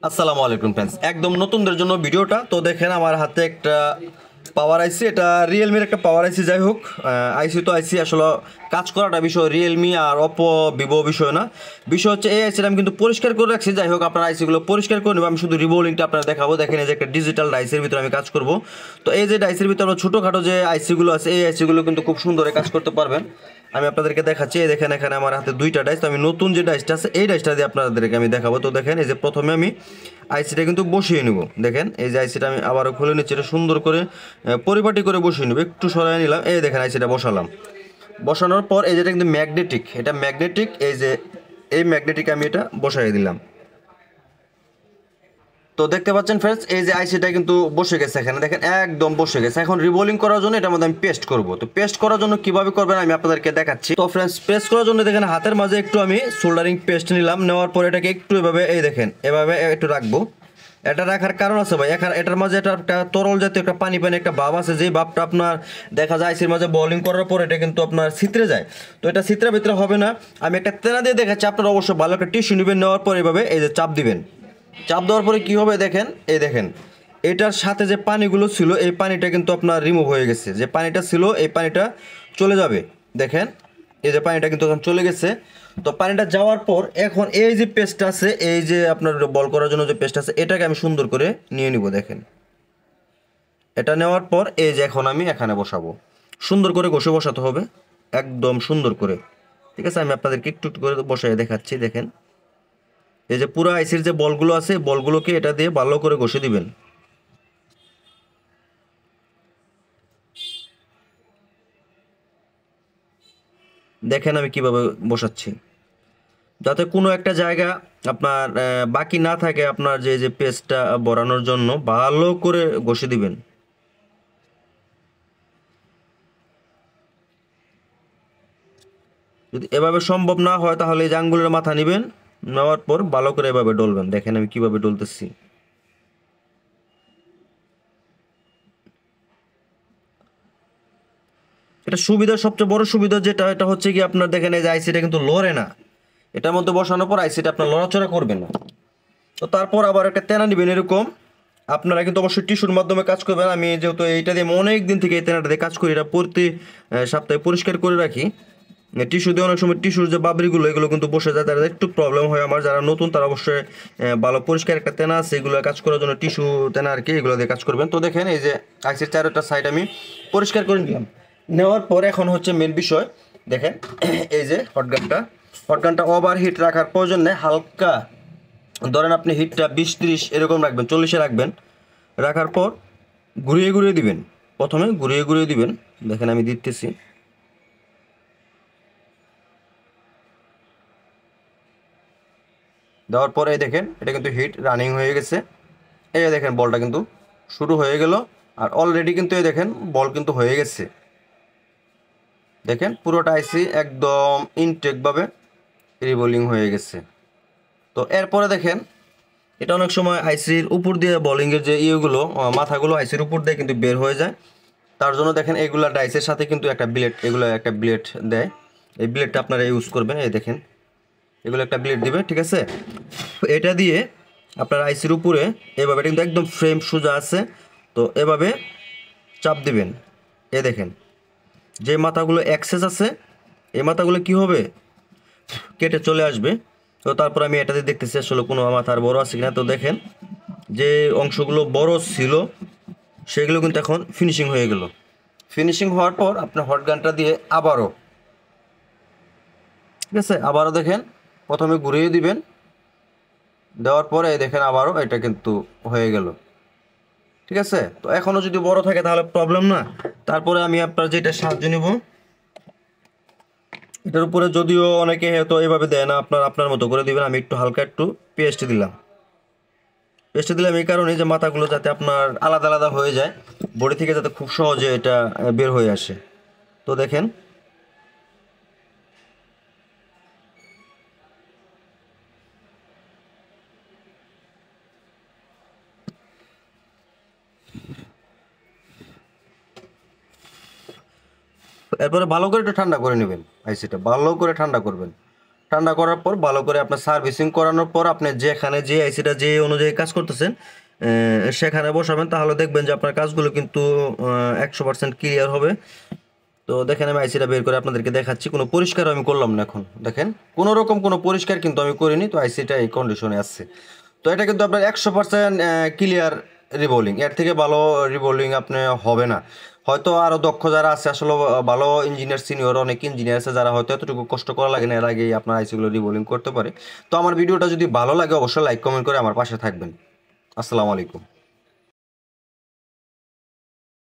আসসালামু আলাইকুম ফ্রেন্ডস, একদম নতুনদের জন্য ভিডিওটা। তো দেখেন আমার হাতে একটা পাওয়ার আইসি, এটা রিয়েলমির একটা পাওয়ার আইসি। যাই হোক, আইসি তো আইসি, আসলে কাজ করাটা বিষয় রিয়েলমি আর অপো ভিভো বিষয় না। বিষয় হচ্ছে এই আইসিটা আমি কিন্তু পরিষ্কার করে রাখছি। যাই হোক, আপনার আইসিগুলো পরিষ্কার করে নেবো। আমি শুধু রিবোলিংটা আপনারা দেখাবো। দেখেন এই যে একটা ডিজিটাল ডাইসের ভিতরে আমি কাজ করব। তো এই যে ডাইসের ভিতরে আমরা ছোটোখাটো যে আইসিগুলো আছে, এই আইসিগুলো কিন্তু খুব সুন্দর কাজ করতে পারবেন। আমি আপনাদেরকে দেখাচ্ছি। এই দেখেন এখানে আমার হাতে দুইটা ডাইস। তো আমি নতুন যে ডাইসটা আছে এই ডাইসটা দিয়ে আপনাদেরকে আমি দেখাবো। তো দেখেন এই যে প্রথমে আমি আইসিটা কিন্তু বসিয়ে নেব। দেখেন এই যে আইসিটা আমি আবারও খুলে নিচ্ছি। এটা সুন্দর করে পরিপাটি করে বসিয়ে নেব। একটু সরাই নিলাম। এই দেখেন আইসিটা বসালাম। বসানোর পর এই যেটা কিন্তু ম্যাগনেটিক, এটা ম্যাগনেটিক। এই যে এই ম্যাগনেটিক আমি এটা বসাই দিলাম। তো দেখতে পাচ্ছেন ফ্রেন্ডস, এই যে আইসিটা কিন্তু বসে গেছে এখানে। দেখেন একদম বসে গেছে। এখন রিবোলিং করার জন্য এটার মধ্যে আমি পেস্ট করব। তো পেস্ট করার জন্য কিভাবে করবেন আমি আপনাদেরকে দেখাচ্ছি। তো ফ্রেন্ডস, পেস্ট করার জন্য দেখেন হাতের মাঝে একটু আমি সোল্ডারিং পেস্ট নিলাম। নেওয়ার পর এটাকে একটু এভাবে, এই দেখেন এভাবে একটু রাখবো। এটা রাখার কারণ আছে ভাই, এটার মাঝে একটা তরল জাতীয় একটা পানি পানি একটা ভাব আছে। যে ভাবটা আপনার দেখা যায় আইসির মাঝে বোলিং করার পর এটা কিন্তু আপনার ছিত্রে যায়। তো এটা ছিত্রের ভিতরে হবে না। আমি একটা তেনা দিয়ে দেখাচ্ছি। আপনারা অবশ্যই ভালো একটা টিস্যু নেবেন। নেওয়ার পর এভাবে এই যে চাপ দিবেন। চাপ দেওয়ার পরে কী হবে দেখেন, এই দেখেন এটার সাথে যে পানিগুলো ছিল এই পানিটা কিন্তু আপনার রিমুভ হয়ে গেছে। যে পানিটা ছিল এই পানিটা চলে যাবে। দেখেন এই যে পানিটা কিন্তু এখন চলে গেছে। তো পানিটা যাওয়ার পর এখন এই যে পেস্টটা আছে, এই যে আপনার বল করার জন্য যে পেস্ট আছে, এটাকে আমি সুন্দর করে নিয়ে নিব। দেখেন এটা নেওয়ার পর এই যে এখন আমি এখানে বসাবো। সুন্দর করে ঘষে বসাতে হবে, একদম সুন্দর করে। ঠিক আছে, আমি আপনাদেরকে একটু একটু করে বসাই দেখাচ্ছি। দেখেন এই যে পুরো আইসির যে বলগুলো আছে, বলগুলোকে এটা দিয়ে ভালো করে ঘষে দিবেন। দেখেন আমি কিভাবে বসাচ্ছি, যাতে কোনো একটা জায়গা আপনার বাকি না থাকে। আপনার যে যে পেস্টটা বরানোর জন্য ভালো করে ঘষে দিবেন। যদি এভাবে সম্ভব না হয় তাহলে এই যে আঙ্গুলের মাথা নেবেন। নেওয়ার পর ভালো করে এভাবে ডলবেন। দেখেন আমি কিভাবে ডলতেছি। এটা সুবিধা, সবচেয়ে বড় সুবিধা যেটা, এটা হচ্ছে কি আপনার দেখেন এই যে আইসিটা কিন্তু লড়ে না। এটার মধ্যে বসানোর পর আইসিটা আপনার লড়াচড়া করবে না। তো তারপর আবার একটা তেনা নেবেন এরকম। আপনারা কিন্তু অবশ্যই টিস্যুর মাধ্যমে কাজ করবেন। আমি যেহেতু এইটা দিয়ে অনেক দিন থেকে এই তেনাটা দিয়ে কাজ করি, এটা প্রতি সপ্তাহে পরিষ্কার করে রাখি। টিস্যু দিয়ে অনেক সময় টিস্যুর যে বাবরিগুলো এগুলো কিন্তু বসে যায়, তাদের একটু প্রবলেম হয়। আমার যারা নতুন তারা অবশ্যই ভালো পরিষ্কার একটা তেনা আছে, এগুলো কাজ করার জন্য টিস্যু তেনা আর কি, এগুলো দিয়ে কাজ করবেন। তো দেখেন এই যে আইসির চারোটা সাইড আমি পরিষ্কার করে নিলাম। নেওয়ার পর এখন হচ্ছে মেন বিষয়। দেখেন এই যে হটগানটা ওভার হিট রাখার প্রয়োজন নেই। হালকা ধরেন আপনি হিটটা 20-30 এরকম রাখবেন, 40-এ রাখবেন। রাখার পর ঘুরিয়ে ঘুরিয়ে দিবেন। প্রথমে ঘুরিয়ে ঘুরিয়ে দিবেন। দেখেন আমি দিতেছি। দেওয়ার পরে দেখেন এটা কিন্তু হিট রানিং হয়ে গেছে। এই যে দেখেন বলটা কিন্তু শুরু হয়ে গেল। আর অলরেডি কিন্তু এই দেখেন বল কিন্তু হয়ে গেছে। দেখেন পুরোটা আইসি একদম ইনটেকভাবে রিবোলিং হয়ে গেছে। তো এরপরে দেখেন এটা অনেক সময় আইসির উপর দিয়ে বোলিংয়ের যে ইয়েগুলো, মাথাগুলো আইসির উপর দিয়ে কিন্তু বের হয়ে যায়। তার জন্য দেখেন এগুলা ডাইসের সাথে কিন্তু একটা ব্লেড, এগুলো একটা ব্লেড দেয়। এই ব্লেডটা আপনারা ইউজ করবেন। এই দেখেন এগুলো একটা ব্লেড দিবে। ঠিক আছে, এটা দিয়ে আপনার আইসির উপরে এভাবে, এটা কিন্তু একদম ফ্রেম সোজা আছে। তো এভাবে চাপ দিবেন। এ দেখেন যে মাথাগুলো এক্সেস আছে এই মাথাগুলো কি হবে, কেটে চলে আসবে। তো তারপর আমি এটাতে দেখতেছি আসলে কোনো মাথার বড় আছে কিনা। তো দেখেন যে অংশগুলো বড় ছিল সেগুলো কিন্তু এখন ফিনিশিং হয়ে গেল। ফিনিশিং হওয়ার পর আপনার হট গানটা দিয়ে আবারও, ঠিক আছে, আবারও দেখেন প্রথমে ঘুরিয়ে দিবেন। দেওয়ার পরে দেখেন আবারও এটা কিন্তু হয়ে গেল। ঠিক আছে, তো এখনও যদি বড় থাকে তাহলে প্রবলেম না। তারপরে আমি আপনার যেটা সাহায্য নেব, এটার উপরে যদিও অনেকে হয়তো এইভাবে দেয় না, আপনার আপনার মতো করে দিবেন। আমি একটু হালকা একটু পেস্ট দিলাম। পেস্ট দিলাম এই কারণে যে মাথাগুলো যাতে আপনার আলাদা আলাদা হয়ে যায়, বডি থেকে যাতে খুব সহজে এটা বের হয়ে আসে। তো দেখেন এরপরে ভালো করে একটু ঠান্ডা করে নেবেন। আইসিটা ভালো করে ঠান্ডা করবেন। ঠান্ডা করার পর ভালো করে আপনার সার্ভিসিং করানোর পর আপনি যেখানে যে আইসিটা যে অনুযায়ী কাজ করতেছেন সেখানে বসাবেন, তাহলে দেখবেন যে আপনার কাজগুলো কিন্তু 100% ক্লিয়ার হবে। তো দেখেন আমি আইসিটা বের করে আপনাদেরকে দেখাচ্ছি, কোনো পরিষ্কার আমি করলাম না এখন, দেখেন কোনো রকম কোনো পরিষ্কার কিন্তু আমি করিনি, তো আইসিটা এই কন্ডিশনে আসছে। তো এটা কিন্তু আপনার 100% ক্লিয়ার রিবোলিং, এর থেকে ভালো রিবোলিং আপনি হবে না। হয়তো আরও দক্ষ যারা আছে আসলে ভালো ইঞ্জিনিয়ার, সিনিয়র অনেক ইঞ্জিনিয়ার আছে যারা হয়তো এতটুকু কষ্ট করা লাগে না, এর আগেই আপনার আইসিগুলো রিবোলিং করতে পারে। তো আমার ভিডিওটা যদি ভালো লাগে অবশ্যই লাইক কমেন্ট করে আমার পাশে থাকবেন। আসসালামু আলাইকুম।